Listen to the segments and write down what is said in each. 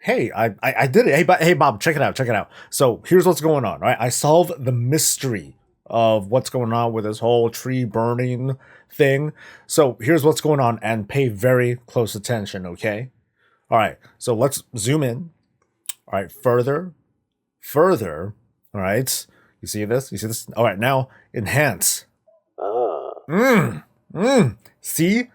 Hey, I did it. Hey, Bob, check it out. Check it out. So here's what's going on. Right, I solved the mystery of what's going on with this whole tree burning thing. So here's what's going on, and pay very close attention. Okay. All right. So let's zoom in. All right. Further, further. All right. You see this? You see this? All right. Now enhance. Mm. See,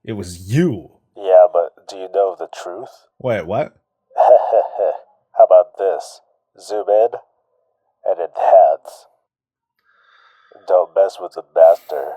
it was you. Yeah, but do you know the truth? Wait, what? How about this? Zoom in and enhance. Don't mess with the master.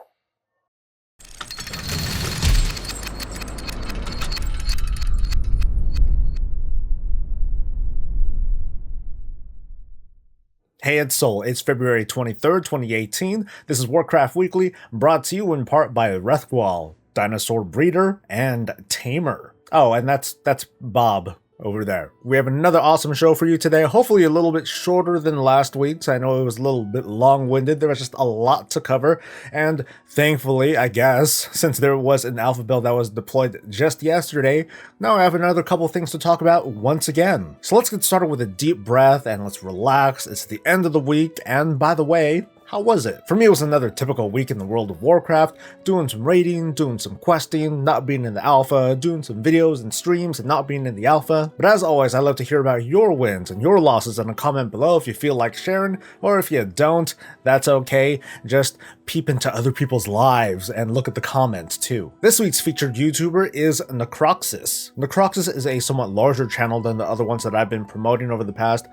Hey, it's Soul. It's February 23rd, 2018. This is Warcraft Weekly, brought to you in part by Rethwal, Dinosaur Breeder, and Tamer. Oh, and that's Bob over there. We have another awesome show for you today, hopefully a little bit shorter than last week's. I know it was a little bit long-winded. There was just a lot to cover, and thankfully, I guess, since there was an alpha build that was deployed just yesterday, now I have another couple things to talk about once again. So let's get started with a deep breath and let's relax. It's the end of the week, and by the way, how was it? For me, it was another typical week in the world of Warcraft, doing some raiding, doing some questing, not being in the alpha, doing some videos and streams and not being in the alpha. But as always, I love to hear about your wins and your losses in a comment below if you feel like sharing, or if you don't, that's okay. Just peep into other people's lives and look at the comments too. This week's featured YouTuber is Necroxis. Necroxis is a somewhat larger channel than the other ones that I've been promoting over the past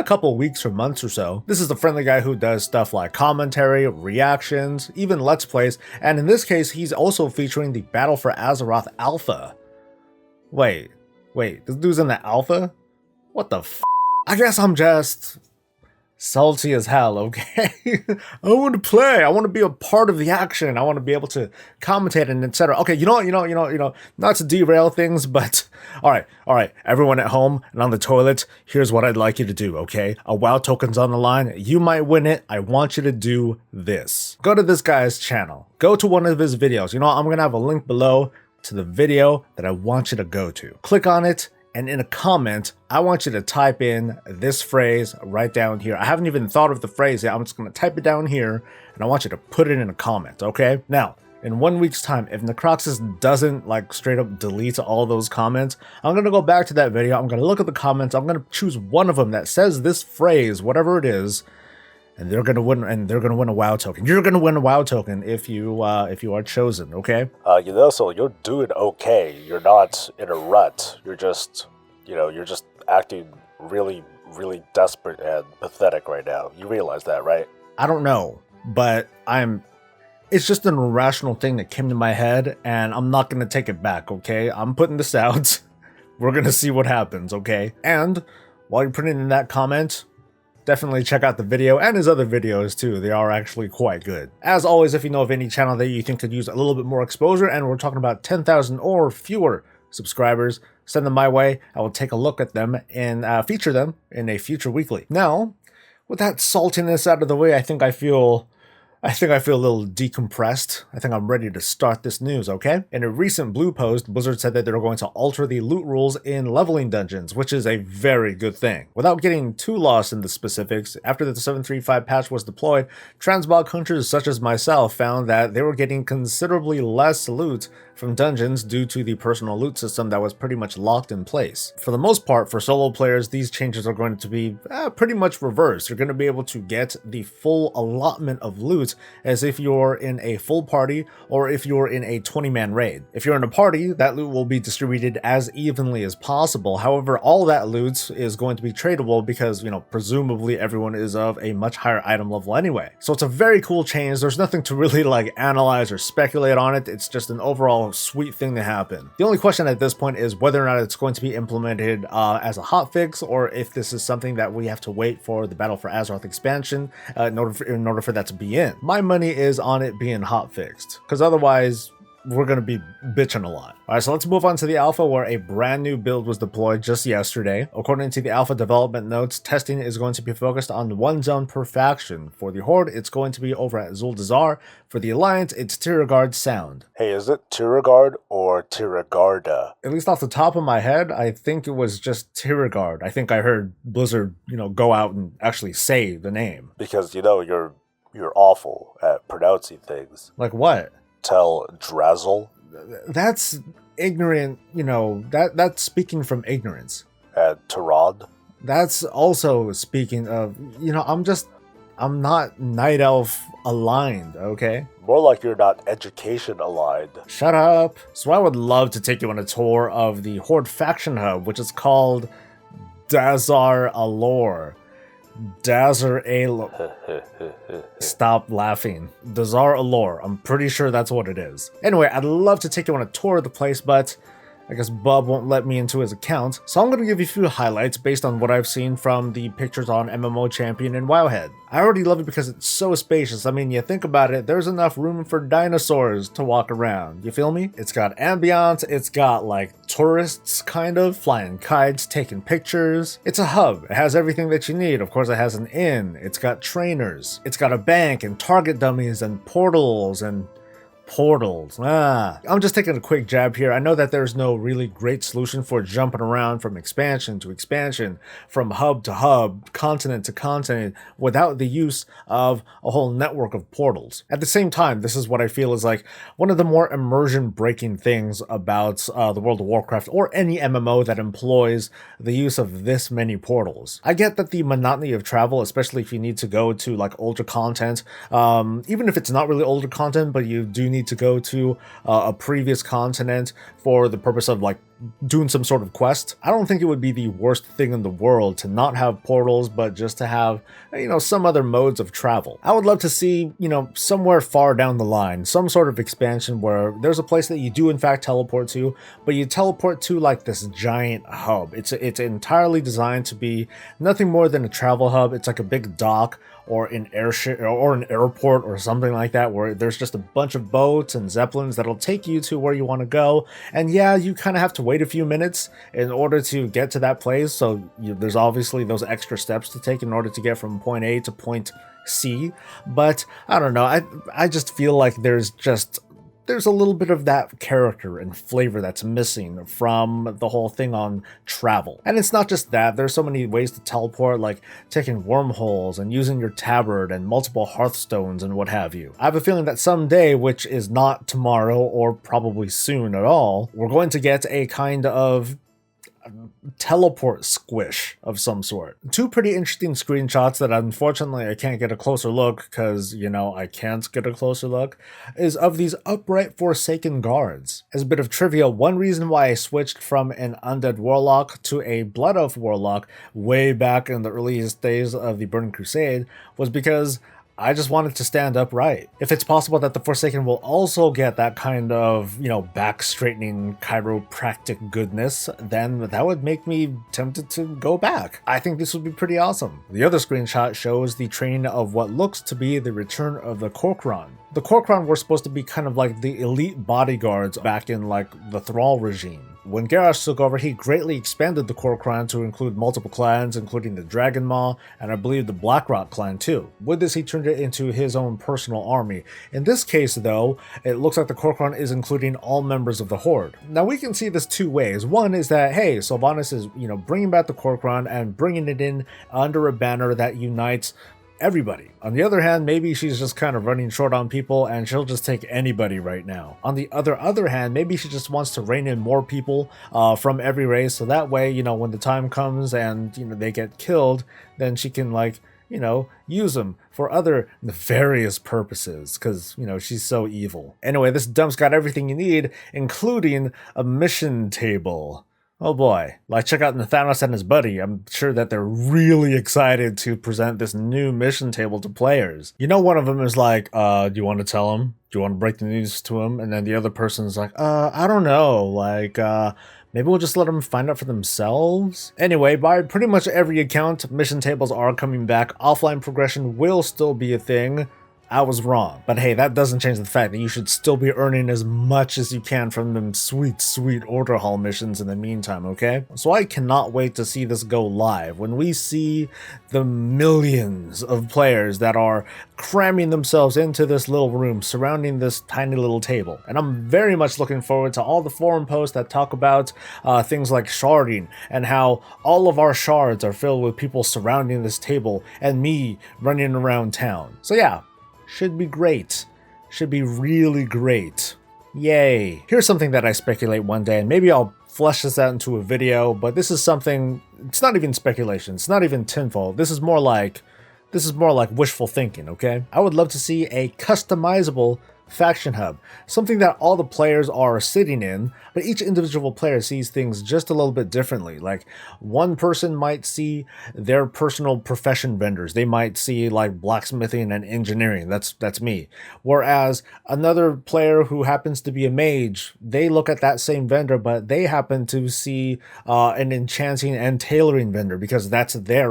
couple weeks or months or so. This is the friendly guy who does stuff like commentary, reactions, even let's plays, and in this case he's also featuring the Battle for Azeroth Alpha. Wait, this dude's in the alpha? What the f? I guess I'm just salty as hell, okay? I want to play. I want to be a part of the action. I want to be able to commentate and etc. Okay, you know, not to derail things, but all right, everyone at home and on the toilet, here's what I'd like you to do, okay? A WoW token's on the line. You might win it. I want you to do this. Go to this guy's channel. Go to one of his videos. You know, I'm going to have a link below to the video that I want you to go to. Click on it. And in a comment, I want you to type in this phrase right down here. I haven't even thought of the phrase yet. I'm just going to type it down here, and I want you to put it in a comment, okay? Now, in 1 week's time, if Necroxis doesn't like straight up delete all those comments, I'm going to go back to that video. I'm going to look at the comments. I'm going to choose one of them that says this phrase, whatever it is, and they're going to win. And they're going to win a WoW token. You're going to win a WoW token if you are chosen, okay? So you're doing okay. You're not in a rut. You're just acting really, really desperate and pathetic right now. You realize that, right? I don't know, but it's just an irrational thing that came to my head, and I'm not going to take it back, okay? I'm putting this out. We're going to see what happens, okay? And while you're putting in that comment, definitely check out the video and his other videos too. They are actually quite good. As always, if you know of any channel that you think could use a little bit more exposure, and we're talking about 10,000 or fewer subscribers, send them my way. I will take a look at them and feature them in a future weekly. Now, with that saltiness out of the way, I think I feel a little decompressed. I think I'm ready to start this news, okay? In a recent blue post, Blizzard said that they're going to alter the loot rules in leveling dungeons, which is a very good thing. Without getting too lost in the specifics, after the 7.3.5 patch was deployed, transmog hunters such as myself found that they were getting considerably less loot from dungeons due to the personal loot system that was pretty much locked in place. For the most part, for solo players, these changes are going to be pretty much reversed. You're going to be able to get the full allotment of loot as if you're in a full party or if you're in a 20-man raid. If you're in a party, that loot will be distributed as evenly as possible. However, all that loot is going to be tradable because, presumably everyone is of a much higher item level anyway. So it's a very cool change. There's nothing to really analyze or speculate on it. It's just an overall sweet thing to happen. The only question at this point is whether or not it's going to be implemented as a hotfix, or if this is something that we have to wait for the Battle for Azeroth expansion in order for that to be in. My money is on it being hotfixed, because otherwise we're going to be bitching a lot. All right, so let's move on to the alpha, where a brand new build was deployed just yesterday. According to the alpha development notes, testing is going to be focused on one zone per faction. For the Horde, it's going to be over at Dazar'alor. For the Alliance, it's Tiragarde Sound. Hey, is it Tiragarde or Tiragarda? At least off the top of my head, I think it was just Tiragarde. I think I heard Blizzard, go out and actually say the name. Because, you're awful at pronouncing things. Like what? Tell Drazzle. That's ignorant, that's speaking from ignorance. And Tarad. That's also speaking of, I'm not Night Elf aligned, okay? More like you're not education aligned. Shut up. So I would love to take you on a tour of the Horde Faction Hub, which is called Dazar'alor. Dazar'alor. Stop laughing. Dazar'alor. I'm pretty sure that's what it is. Anyway, I'd love to take you on a tour of the place, but I guess Bub won't let me into his account, so I'm going to give you a few highlights based on what I've seen from the pictures on MMO Champion and Wowhead. I already love it because it's so spacious. I mean, you think about it, there's enough room for dinosaurs to walk around. You feel me? It's got ambiance, it's got like tourists kind of, flying kites, taking pictures. It's a hub. It has everything that you need. Of course, it has an inn. It's got trainers. It's got a bank and target dummies and portals and portals. I'm just taking a quick jab here. I know that there's no really great solution for jumping around from expansion to expansion, from hub to hub, continent to continent, without the use of a whole network of portals. At the same time, this is what I feel is like one of the more immersion-breaking things about the World of Warcraft, or any MMO that employs the use of this many portals. I get that the monotony of travel, especially if you need to go to like older content, even if it's not really older content, but you do need to go to a previous continent for the purpose of like doing some sort of quest. I don't think it would be the worst thing in the world to not have portals, but just to have, some other modes of travel. I would love to see, somewhere far down the line, some sort of expansion where there's a place that you do in fact teleport to, but you teleport to like this giant hub. It's entirely designed to be nothing more than a travel hub. It's like a big dock or an airship or an airport or something like that, where there's just a bunch of boats and zeppelins that'll take you to where you want to go. And yeah, you kind of have to wait a few minutes in order to get to that place, so there's obviously those extra steps to take in order to get from point A to point C. But I don't know, I just feel like there's a little bit of that character and flavor that's missing from the whole thing on travel. And it's not just that, there's so many ways to teleport, like taking wormholes and using your tabard and multiple hearthstones and what have you. I have a feeling that someday, which is not tomorrow or probably soon at all, we're going to get a kind of teleport squish of some sort. Two pretty interesting screenshots that unfortunately I can't get a closer look because, I can't get a closer look, is of these upright Forsaken guards. As a bit of trivia, one reason why I switched from an Undead Warlock to a Blood Elf Warlock way back in the earliest days of the Burning Crusade was because I just wanted to stand upright. If it's possible that the Forsaken will also get that kind of, back straightening chiropractic goodness, then that would make me tempted to go back. I think this would be pretty awesome. The other screenshot shows the training of what looks to be the return of the Kor'kron. The Kor'kron were supposed to be kind of like the elite bodyguards back in like the Thrall regime. When Garrosh took over, he greatly expanded the Kor'kron to include multiple clans, including the Dragon Maw, and I believe the Blackrock clan too. With this, he turned it into his own personal army. In this case, though, it looks like the Kor'kron is including all members of the Horde. Now, we can see this two ways. One is that, hey, Sylvanas is, bringing back the Kor'kron and bringing it in under a banner that unites everybody. On the other hand, maybe she's just kind of running short on people and she'll just take anybody right now. On the other hand, maybe she just wants to rein in more people from every race, so that way, when the time comes and, they get killed, then she can, use them for other nefarious purposes, because, she's so evil. Anyway, this dump's got everything you need, including a mission table. Oh boy, check out Nathanos and his buddy. I'm sure that they're really excited to present this new mission table to players. One of them is like, do you want to tell him? Do you want to break the news to him? And then the other person's like, I don't know, maybe we'll just let them find out for themselves? Anyway, by pretty much every account, mission tables are coming back. Offline progression will still be a thing. I was wrong. But hey, that doesn't change the fact that you should still be earning as much as you can from them sweet, sweet order hall missions in the meantime, okay? So I cannot wait to see this go live. When we see the millions of players that are cramming themselves into this little room surrounding this tiny little table. And I'm very much looking forward to all the forum posts that talk about things like sharding and how all of our shards are filled with people surrounding this table and me running around town. So yeah, should be great. Should be really great. Yay. Here's something that I speculate one day, and maybe I'll flesh this out into a video, but this is something, it's not even speculation, it's not even tinfoil. This is more like wishful thinking, okay? I would love to see a customizable faction hub, something that all the players are sitting in, but each individual player sees things just a little bit differently. Like, one person might see their personal profession vendors. They might see like blacksmithing and engineering. That's me. Whereas another player who happens to be a mage, they look at that same vendor, but they happen to see an enchanting and tailoring vendor because that's their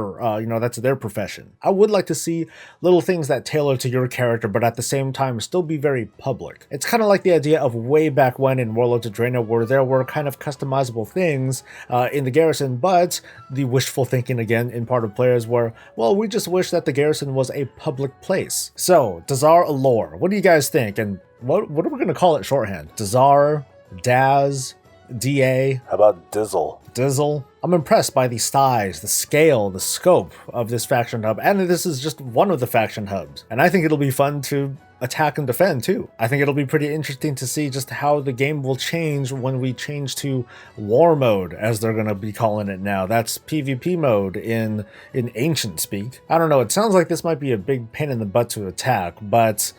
that's their profession. I would like to see little things that tailor to your character, but at the same time still be very public. It's kind of like the idea of way back when in Warlords of Draenor, where there were kind of customizable things in the garrison, but the wishful thinking again in part of players were, well, we just wish that the garrison was a public place. So, Dazar'alor, what do you guys think? And what are we going to call it shorthand? Dazar, Daz, DA? How about Dizzle? Dizzle. I'm impressed by the size, the scale, the scope of this faction hub, and this is just one of the faction hubs. And I think it'll be fun to attack and defend too. I think it'll be pretty interesting to see just how the game will change when we change to war mode, as they're going to be calling it now. That's PvP mode in ancient speak. I don't know, it sounds like this might be a big pain in the butt to attack, but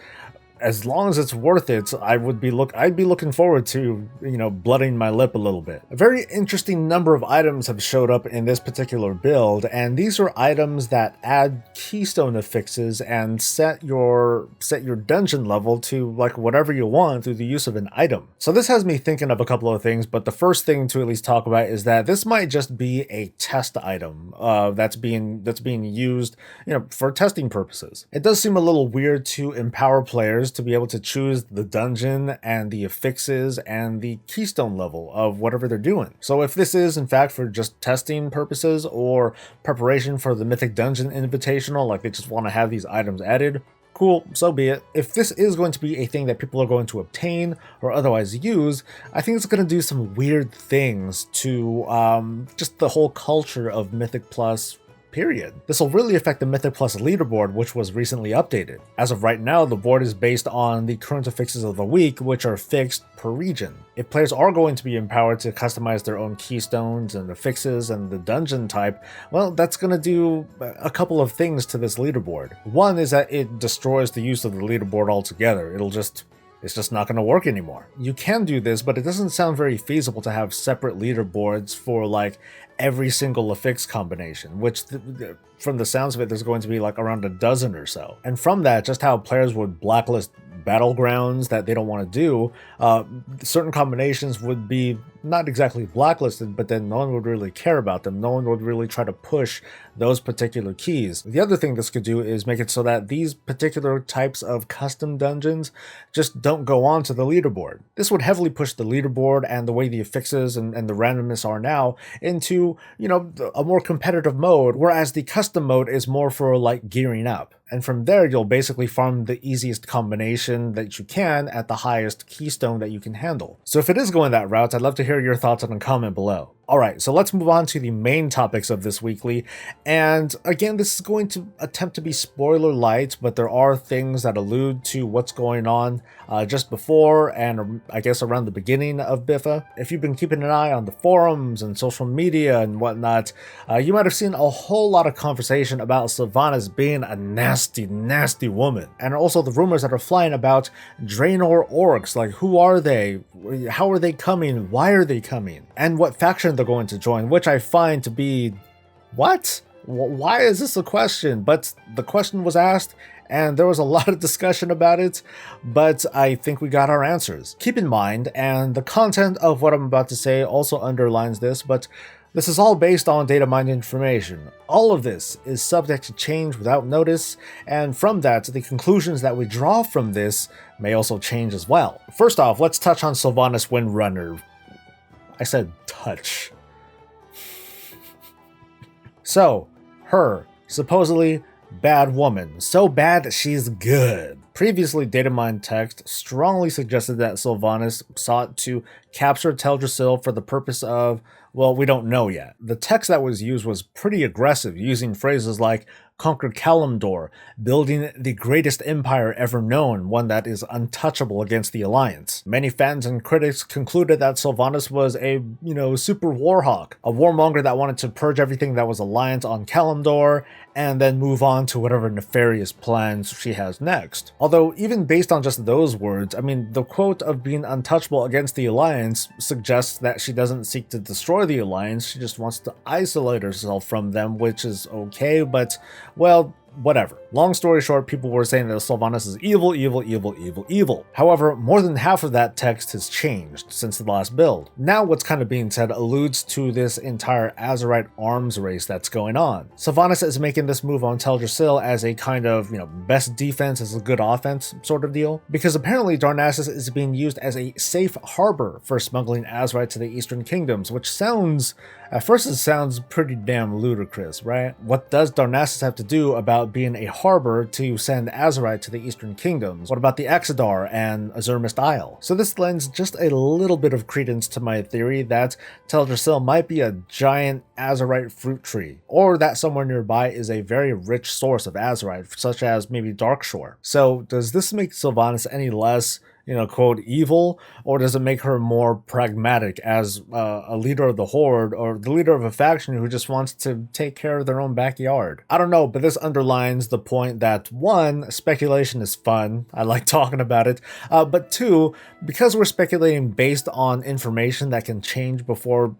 as long as it's worth it, I'd be looking forward to, blooding my lip a little bit. A very interesting number of items have showed up in this particular build, and these are items that add keystone affixes and set your dungeon level to like whatever you want through the use of an item. So this has me thinking of a couple of things, but the first thing to at least talk about is that this might just be a test item that's being used, for testing purposes. It does seem a little weird to empower players to be able to choose the dungeon and the affixes and the keystone level of whatever they're doing. So if this is in fact for just testing purposes or preparation for the Mythic Dungeon Invitational, like they just want to have these items added, cool, so be it. If this is going to be a thing that people are going to obtain or otherwise use, I think it's going to do some weird things to just the whole culture of Mythic Plus, period. This will really affect the Mythic Plus leaderboard, which was recently updated. As of right now, the board is based on the current affixes of the week, which are fixed per region. If players are going to be empowered to customize their own keystones and affixes and the dungeon type, well, that's going to do a couple of things to this leaderboard. One is that it destroys the use of the leaderboard altogether. It's just not going to work anymore. You can do this, but it doesn't sound very feasible to have separate leaderboards for like every single affix combination, which from the sounds of it, there's going to be like around a dozen or so. And from that, just how players would blacklist battlegrounds that they don't want to do, certain combinations would be not exactly blacklisted, but then no one would really care about them. No one would really try to push those particular keys. The other thing this could do is make it so that these particular types of custom dungeons just don't go on to the leaderboard. This would heavily push the leaderboard and the way the affixes and the randomness are now into, a more competitive mode, whereas the custom mode is more for like gearing up. And from there, you'll basically farm the easiest combination that you can at the highest keystone that you can handle. So if it is going that route, I'd love to hear your thoughts in a comment below. Alright, so let's move on to the main topics of this weekly, and again, this is going to attempt to be spoiler light, but there are things that allude to what's going on just before and I guess around the beginning of Biffa. If you've been keeping an eye on the forums and social media and whatnot, you might have seen a whole lot of conversation about Sylvanas being a nasty, nasty woman, and also the rumors that are flying about Draenor Orcs, like who are they, how are they coming, why are they coming, and what faction they're going to join, which I find to be, what? Why is this a question? But the question was asked, and there was a lot of discussion about it, but I think we got our answers. Keep in mind, and the content of what I'm about to say also underlines this, but This is all based on data mined information. All of this is subject to change without notice, and from that, the conclusions that we draw from this may also change as well. First off, let's touch on Sylvanas Windrunner. I said touch. So, her, supposedly bad woman, so bad that she's good. Previously, data mined text strongly suggested that Sylvanas sought to capture Teldrassil for the purpose of, well, we don't know yet. The text that was used was pretty aggressive, using phrases like conquer Kalimdor, building the greatest empire ever known, one that is untouchable against the Alliance. Many fans and critics concluded that Sylvanas was a, super warhawk, a warmonger that wanted to purge everything that was Alliance on Kalimdor, and then move on to whatever nefarious plans she has next. Although, even based on just those words, the quote of being untouchable against the Alliance suggests that she doesn't seek to destroy the Alliance, she just wants to isolate herself from them, which is okay, but, well, whatever. Long story short, people were saying that Sylvanas is evil, evil, evil, evil, evil. However, more than half of that text has changed since the last build. Now what's kind of being said alludes to this entire Azerite arms race that's going on. Sylvanas is making this move on Teldrassil as a kind of, best defense is a good offense sort of deal, because apparently Darnassus is being used as a safe harbor for smuggling Azerite to the Eastern Kingdoms, which sounds, at first it sounds pretty damn ludicrous, right? What does Darnassus have to do about being a harbor to send Azerite to the Eastern Kingdoms? What about the Exodar and Azurmist Isle? So this lends just a little bit of credence to my theory that Teldrassil might be a giant Azerite fruit tree, or that somewhere nearby is a very rich source of Azerite, such as maybe Darkshore. So does this make Sylvanas any less, quote, evil, or does it make her more pragmatic as a leader of the Horde or the leader of a faction who just wants to take care of their own backyard? I don't know, but this underlines the point that, one, speculation is fun. I like talking about it. But two, because we're speculating based on information that can change before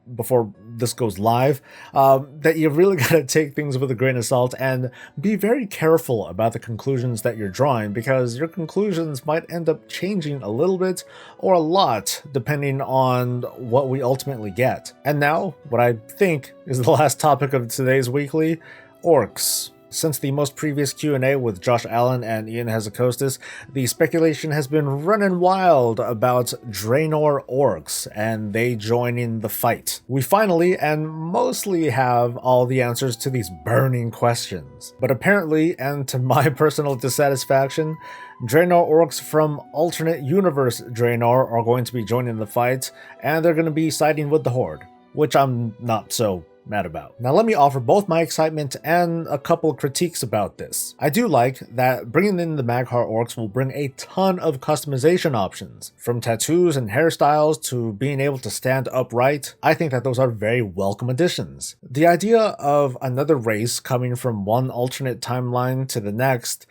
this goes live, that you really gotta take things with a grain of salt and be very careful about the conclusions that you're drawing, because your conclusions might end up changing a little bit or a lot depending on what we ultimately get. And now, what I think is the last topic of today's weekly, Orcs. Since the most previous Q&A with Josh Allen and Ian Hezekostis, the speculation has been running wild about Draenor Orcs and they joining the fight. We finally and mostly have all the answers to these burning questions. But apparently, and to my personal dissatisfaction, Draenor Orcs from alternate universe Draenor are going to be joining the fight, and they're going to be siding with the Horde, which I'm not so mad about. Now let me offer both my excitement and a couple critiques about this. I do like that bringing in the Mag'har Orcs will bring a ton of customization options, from tattoos and hairstyles to being able to stand upright. I think that those are very welcome additions. The idea of another race coming from one alternate timeline to the next,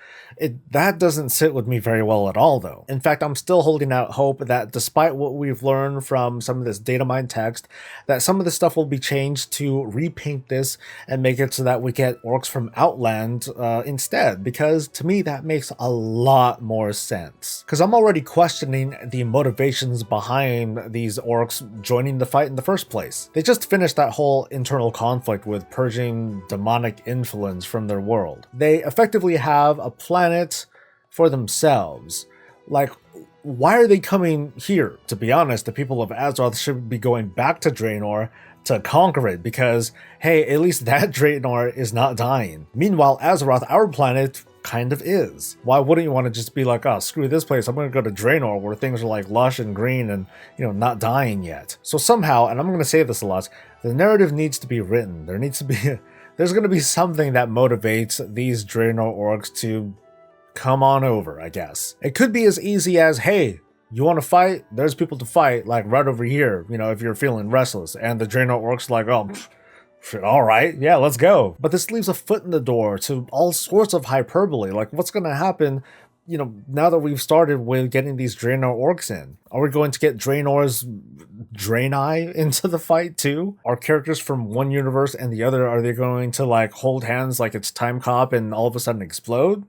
that doesn't sit with me very well at all though. In fact, I'm still holding out hope that despite what we've learned from some of this data mine text, that some of the stuff will be changed to repaint this and make it so that we get orcs from Outland instead, because to me that makes a lot more sense. Because I'm already questioning the motivations behind these orcs joining the fight in the first place. They just finished that whole internal conflict with purging demonic influence from their world. They effectively have a planet for themselves. Like, why are they coming here? To be honest, the people of Azeroth should be going back to Draenor to conquer it, because, hey, at least that Draenor is not dying. Meanwhile, Azeroth, our planet, kind of is. Why wouldn't you want to just be like, oh, screw this place, I'm gonna go to Draenor where things are like lush and green and, not dying yet. So somehow, and I'm gonna say this a lot, the narrative needs to be written. There's gonna be something that motivates these Draenor orcs to come on over, I guess. It could be as easy as, hey, you want to fight? There's people to fight, like right over here, if you're feeling restless. And the Draenor orcs like, oh, shit, all right, yeah, let's go. But this leaves a foot in the door to all sorts of hyperbole. Like, what's going to happen, now that we've started with getting these Draenor orcs in? Are we going to get Draenor's Draenei into the fight too? Are characters from one universe and the other, are they going to like hold hands like it's Time Cop and all of a sudden explode?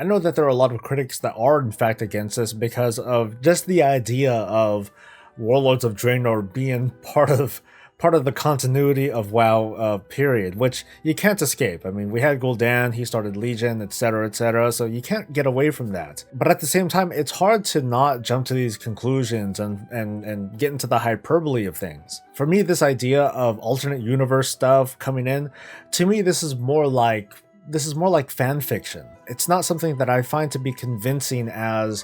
I know that there are a lot of critics that are in fact against this because of just the idea of Warlords of Draenor being part of the continuity of WoW period, which you can't escape. I mean, we had Gul'dan, he started Legion, etc., so you can't get away from that. But at the same time, it's hard to not jump to these conclusions and get into the hyperbole of things. For me, this idea of alternate universe stuff coming in, to me, this is more like fan fiction. It's not something that I find to be convincing as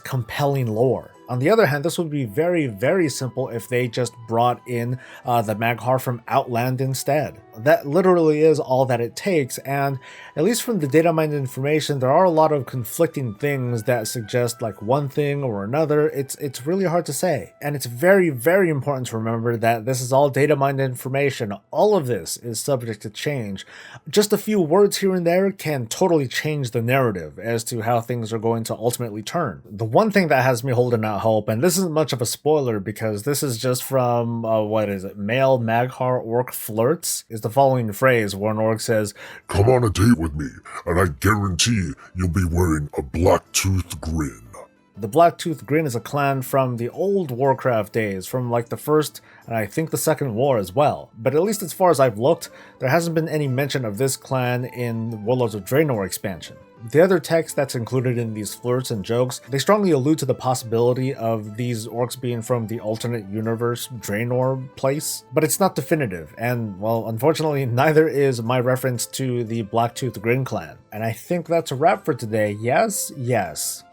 compelling lore. On the other hand, this would be very, very simple if they just brought in the Mag'har from Outland instead. That literally is all that it takes, and at least from the data mined information, there are a lot of conflicting things that suggest like one thing or another. It's really hard to say. And it's very, very important to remember that this is all data mined information. All of this is subject to change. Just a few words here and there can totally change the narrative as to how things are going to ultimately turn. The one thing that has me holding out hope, and this isn't much of a spoiler because this is just from, Male Mag'har Orc Flirts, is the following phrase where an orc says, "Come on a date with me, and I guarantee you'll be wearing a black-toothed grin." The Blacktooth Grin is a clan from the old Warcraft days, from like the first and I think the second war as well. But at least as far as I've looked, there hasn't been any mention of this clan in the Warlords of Draenor expansion. The other text that's included in these flirts and jokes, they strongly allude to the possibility of these orcs being from the alternate universe Draenor place, but it's not definitive, and well, unfortunately, neither is my reference to the Blacktooth Grin clan. And I think that's a wrap for today. Yes.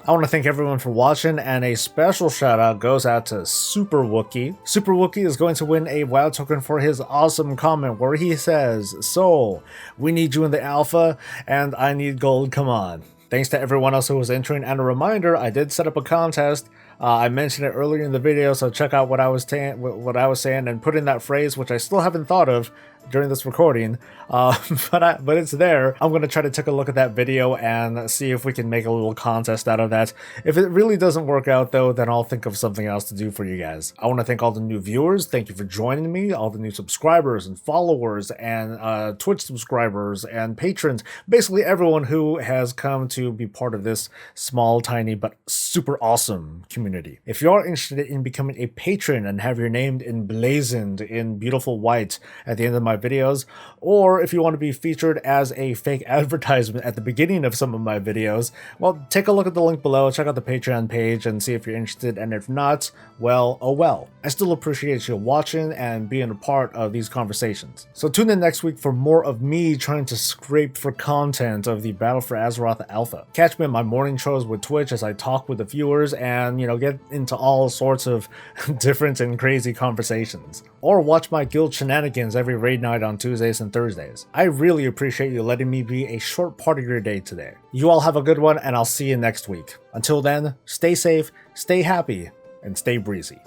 I want to thank everyone for watching, and a special shout out goes out to Super Wookie. Super Wookie is going to win a WoW token for his awesome comment where he says, "Soul, we need you in the alpha, and I need gold, come on." Thanks to everyone else who was entering, and a reminder, I did set up a contest. I mentioned it earlier in the video, so check out what I was saying and put in that phrase, which I still haven't thought of during this recording, but it's there. I'm going to try to take a look at that video and see if we can make a little contest out of that. If it really doesn't work out though, then I'll think of something else to do for you guys. I want to thank all the new viewers. Thank you for joining me, all the new subscribers and followers and Twitch subscribers and patrons, basically everyone who has come to be part of this small, tiny, but super awesome community. If you are interested in becoming a patron and have your name emblazoned in beautiful white at the end of my videos, or if you want to be featured as a fake advertisement at the beginning of some of my videos, well, take a look at the link below, check out the Patreon page and see if you're interested, and if not, well, oh well. I still appreciate you watching and being a part of these conversations. So tune in next week for more of me trying to scrape for content of the Battle for Azeroth Alpha. Catch me in my morning shows with Twitch as I talk with the viewers and, get into all sorts of different and crazy conversations. Or watch my guild shenanigans every raid night on Tuesdays and Thursdays. I really appreciate you letting me be a short part of your day today. You all have a good one, and I'll see you next week. Until then, stay safe, stay happy, and stay breezy.